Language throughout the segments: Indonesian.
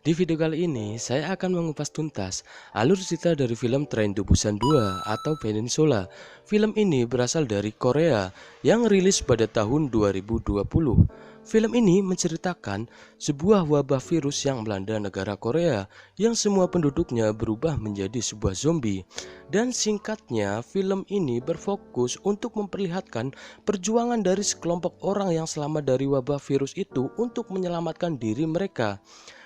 Di video kali ini, saya akan mengupas tuntas alur cerita dari film Train to Busan 2 atau Peninsula. Film ini berasal dari Korea yang rilis pada tahun 2020. Film ini menceritakan sebuah wabah virus yang melanda negara Korea yang semua penduduknya berubah menjadi sebuah zombie. Dan singkatnya, film ini berfokus untuk memperlihatkan perjuangan dari sekelompok orang yang selamat dari wabah virus itu untuk menyelamatkan diri mereka.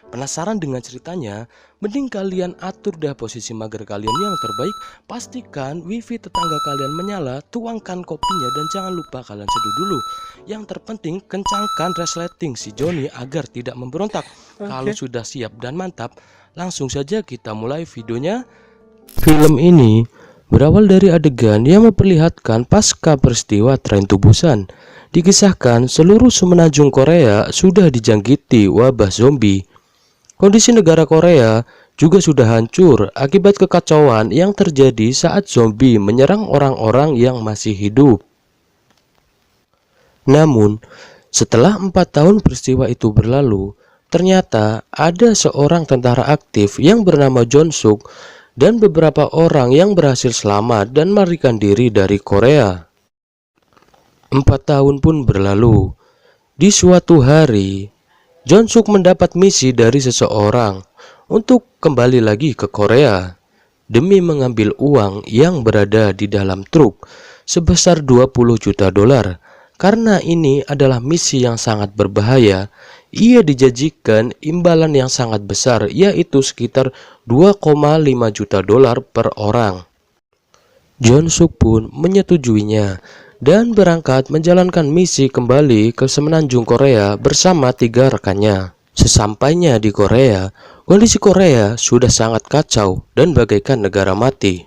Penasaran dengan ceritanya? Mending kalian atur dah posisi mager kalian yang terbaik. Pastikan wifi tetangga kalian menyala, tuangkan kopinya, dan jangan lupa kalian seduh dulu. Yang terpenting kencangkan resleting si Joni agar tidak memberontak. Kalau sudah siap dan mantap, langsung saja kita mulai videonya. Film ini berawal dari adegan yang memperlihatkan pasca peristiwa Train to Busan. Dikisahkan seluruh semenanjung Korea sudah dijangkiti wabah zombie. Kondisi negara Korea juga sudah hancur akibat kekacauan yang terjadi saat zombie menyerang orang-orang yang masih hidup. Namun, setelah 4 tahun peristiwa itu berlalu, ternyata ada seorang tentara aktif yang bernama Jong Suk dan beberapa orang yang berhasil selamat dan melarikan diri dari Korea. 4 tahun pun berlalu. Di suatu hari, Jong Suk mendapat misi dari seseorang untuk kembali lagi ke Korea demi mengambil uang yang berada di dalam truk sebesar 20 juta dolar. Karena ini adalah misi yang sangat berbahaya, ia dijanjikan imbalan yang sangat besar, yaitu sekitar 2,5 juta dolar per orang. Jong Suk pun menyetujuinya dan berangkat menjalankan misi kembali ke semenanjung Korea bersama 3 rekannya. Sesampainya di Korea, kondisi Korea sudah sangat kacau dan bagaikan negara mati.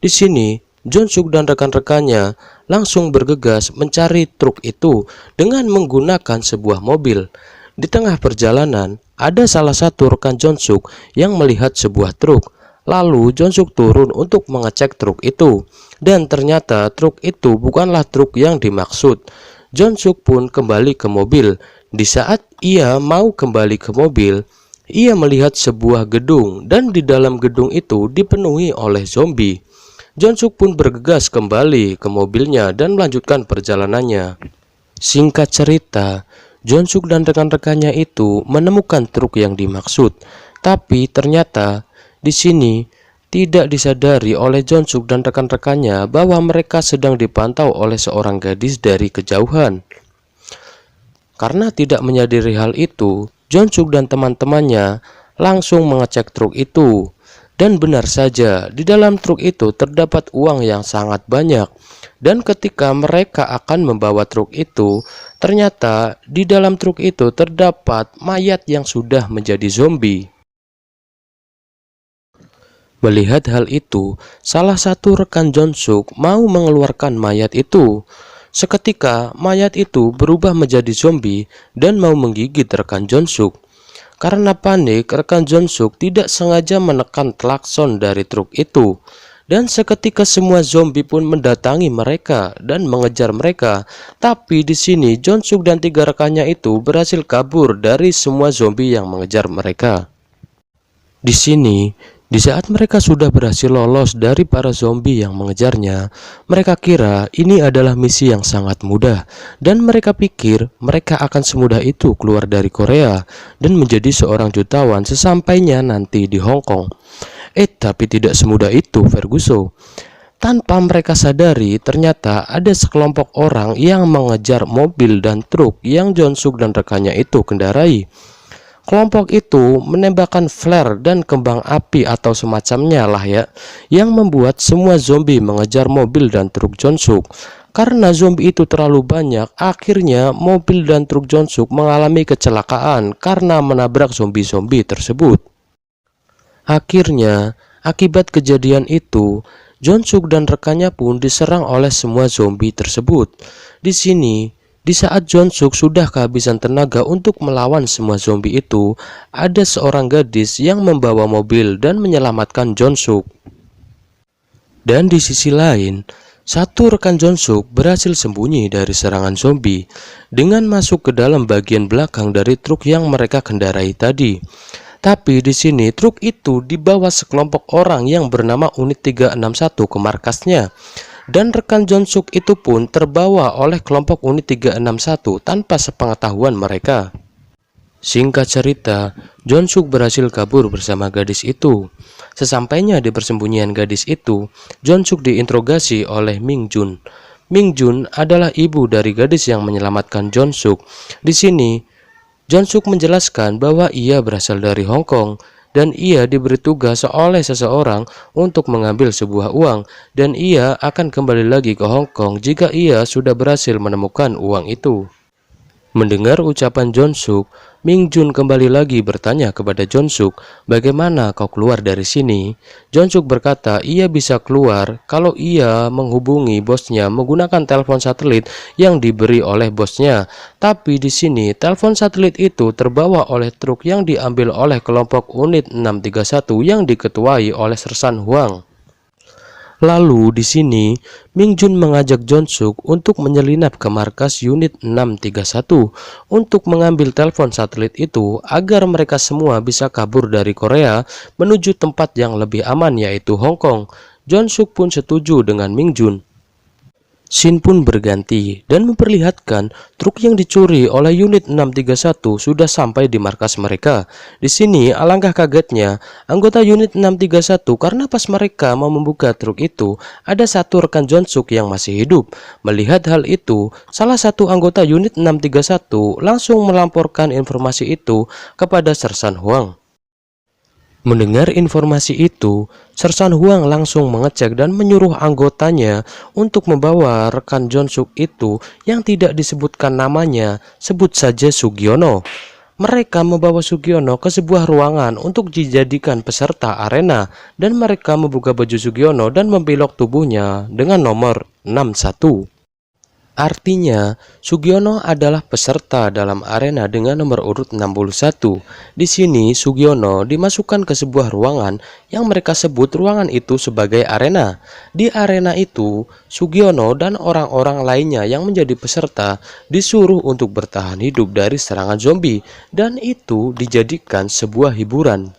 Di sini, Jong Suk dan rekan-rekannya langsung bergegas mencari truk itu dengan menggunakan sebuah mobil. Di tengah perjalanan, ada salah satu rekan Jong Suk yang melihat sebuah truk. Lalu Jong Suk turun untuk mengecek truk itu. Dan ternyata truk itu bukanlah truk yang dimaksud. Jong Suk pun kembali ke mobil. Di saat ia mau kembali ke mobil, ia melihat sebuah gedung dan di dalam gedung itu dipenuhi oleh zombie. Jong Suk pun bergegas kembali ke mobilnya dan melanjutkan perjalanannya. Singkat cerita, Jong Suk dan rekan-rekannya itu menemukan truk yang dimaksud. Tapi ternyata di sini tidak disadari oleh Jong Suk dan rekan-rekannya bahwa mereka sedang dipantau oleh seorang gadis dari kejauhan. Karena tidak menyadari hal itu, Jong Suk dan teman-temannya langsung mengecek truk itu. Dan benar saja, di dalam truk itu terdapat uang yang sangat banyak. Dan ketika mereka akan membawa truk itu, ternyata di dalam truk itu terdapat mayat yang sudah menjadi zombie. Melihat hal itu, salah satu rekan Jong Suk mau mengeluarkan mayat itu. Seketika, mayat itu berubah menjadi zombie dan mau menggigit rekan Jong Suk. Karena panik, rekan Jong Suk tidak sengaja menekan klakson dari truk itu. Dan seketika semua zombie pun mendatangi mereka dan mengejar mereka. Tapi di sini Jong Suk dan 3 rekannya itu berhasil kabur dari semua zombie yang mengejar mereka. Di sini, di saat mereka sudah berhasil lolos dari para zombie yang mengejarnya, mereka kira ini adalah misi yang sangat mudah dan mereka pikir mereka akan semudah itu keluar dari Korea dan menjadi seorang jutawan sesampainya nanti di Hong Kong. Tapi tidak semudah itu, Ferguson. Tanpa mereka sadari, ternyata ada sekelompok orang yang mengejar mobil dan truk yang Jong Suk dan rekannya itu kendarai. Kelompok itu menembakkan flare dan kembang api atau semacamnya lah ya, yang membuat semua zombie mengejar mobil dan truk Jong Suk. Karena zombie itu terlalu banyak, akhirnya mobil dan truk Jong Suk mengalami kecelakaan karena menabrak zombie-zombie tersebut. Akhirnya, akibat kejadian itu, Jong Suk dan rekannya pun diserang oleh semua zombie tersebut. Di sini, di saat Jong Suk sudah kehabisan tenaga untuk melawan semua zombie itu, ada seorang gadis yang membawa mobil dan menyelamatkan Jong Suk. Dan di sisi lain, satu rekan Jong Suk berhasil sembunyi dari serangan zombie dengan masuk ke dalam bagian belakang dari truk yang mereka kendarai tadi. Tapi di sini truk itu dibawa sekelompok orang yang bernama Unit 361 ke markasnya. Dan rekan Jonsuk itu pun terbawa oleh kelompok Unit 361 tanpa sepengetahuan mereka. Singkat cerita, Jonsuk berhasil kabur bersama gadis itu. Sesampainya di persembunyian gadis itu, Jonsuk diinterogasi oleh Mingjun. Mingjun adalah ibu dari gadis yang menyelamatkan Jonsuk. Di sini, Jonsuk menjelaskan bahwa ia berasal dari Hong Kong dan ia diberi tugas oleh seseorang untuk mengambil sebuah uang dan ia akan kembali lagi ke Hong Kong jika ia sudah berhasil menemukan uang itu. Mendengar ucapan Jonsuk, Mingjun kembali lagi bertanya kepada Jonsuk, "Bagaimana kau keluar dari sini?" Jonsuk berkata ia bisa keluar kalau ia menghubungi bosnya menggunakan telepon satelit yang diberi oleh bosnya. Tapi di sini telepon satelit itu terbawa oleh truk yang diambil oleh kelompok Unit 631 yang diketuai oleh Sersan Huang. Lalu di sini Mingjun mengajak Jonsuk untuk menyelinap ke markas Unit 631 untuk mengambil telepon satelit itu agar mereka semua bisa kabur dari Korea menuju tempat yang lebih aman yaitu Hong Kong. Jonsuk pun setuju dengan Mingjun. Scene pun berganti dan memperlihatkan truk yang dicuri oleh Unit 631 sudah sampai di markas mereka. Di sini alangkah kagetnya anggota Unit 631 karena pas mereka mau membuka truk itu ada satu rekan Jonsuk yang masih hidup. Melihat hal itu, salah satu anggota Unit 631 langsung melamporkan informasi itu kepada Sersan Huang. Mendengar informasi itu, Sersan Huang langsung mengecek dan menyuruh anggotanya untuk membawa rekan Jonsuk itu yang tidak disebutkan namanya, sebut saja Sugiono. Mereka membawa Sugiono ke sebuah ruangan untuk dijadikan peserta arena dan mereka membuka baju Sugiono dan membelok tubuhnya dengan nomor 61. Artinya, Sugiono adalah peserta dalam arena dengan nomor urut 61. Di sini, Sugiono dimasukkan ke sebuah ruangan yang mereka sebut ruangan itu sebagai arena. Di arena itu, Sugiono dan orang-orang lainnya yang menjadi peserta disuruh untuk bertahan hidup dari serangan zombie, dan itu dijadikan sebuah hiburan.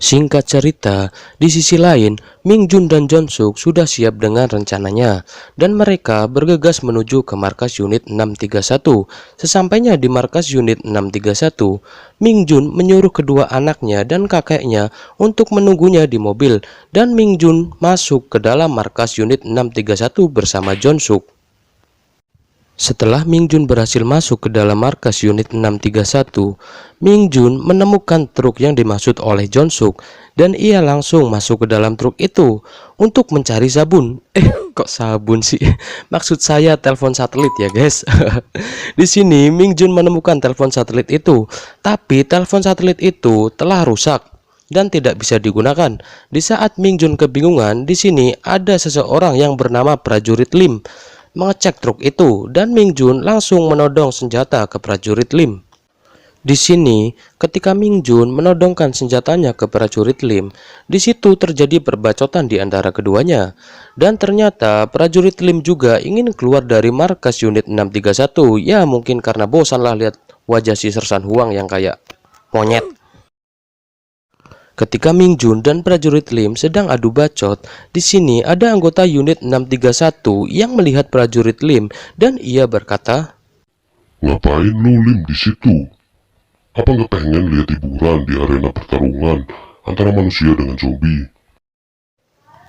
Singkat cerita, di sisi lain, Mingjun dan Jonsuk sudah siap dengan rencananya, dan mereka bergegas menuju ke markas Unit 631. Sesampainya di markas Unit 631, Mingjun menyuruh kedua anaknya dan kakeknya untuk menunggunya di mobil, dan Mingjun masuk ke dalam markas Unit 631 bersama Jonsuk. Setelah Mingjun berhasil masuk ke dalam markas Unit 631, Mingjun menemukan truk yang dimaksud oleh Jonsuk dan ia langsung masuk ke dalam truk itu untuk mencari sabun. Kok sabun sih? Maksud saya telepon satelit ya, guys. Di sini Mingjun menemukan telepon satelit itu, tapi telepon satelit itu telah rusak dan tidak bisa digunakan. Di saat Mingjun kebingungan, di sini ada seseorang yang bernama prajurit Lim mengecek truk itu dan Mingjun langsung menodong senjata ke prajurit Lim. Di sini, ketika Mingjun menodongkan senjatanya ke prajurit Lim, di situ terjadi perbacotan di antara keduanya. Dan ternyata prajurit Lim juga ingin keluar dari markas Unit 631. Ya mungkin karena bosan lah lihat wajah si Sersan Huang yang kayak monyet. Ketika Mingjun dan prajurit Lim sedang adu bacot, di sini ada anggota Unit 631 yang melihat prajurit Lim dan ia berkata, "Ngapain lu Lim di situ? Apa nggak pengen lihat hiburan di arena pertarungan antara manusia dengan zombie?"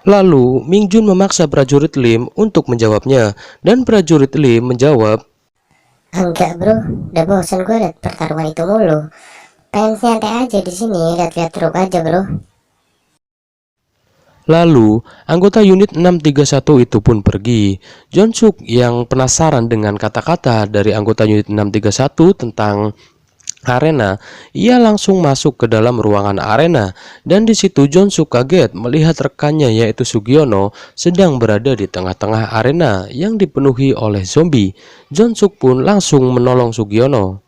Lalu Mingjun memaksa prajurit Lim untuk menjawabnya dan prajurit Lim menjawab, "Enggak bro, udah bosan gue liat pertarungan itu mulu. Pengen santai aja di sini, lihat-lihat truk aja bro." Lalu anggota Unit 631 itu pun pergi. Jonsuk yang penasaran dengan kata-kata dari anggota Unit 631 tentang arena, ia langsung masuk ke dalam ruangan arena dan di situ Jonsuk kaget melihat rekannya yaitu Sugiono sedang berada di tengah-tengah arena yang dipenuhi oleh zombie. Jonsuk pun langsung menolong Sugiono.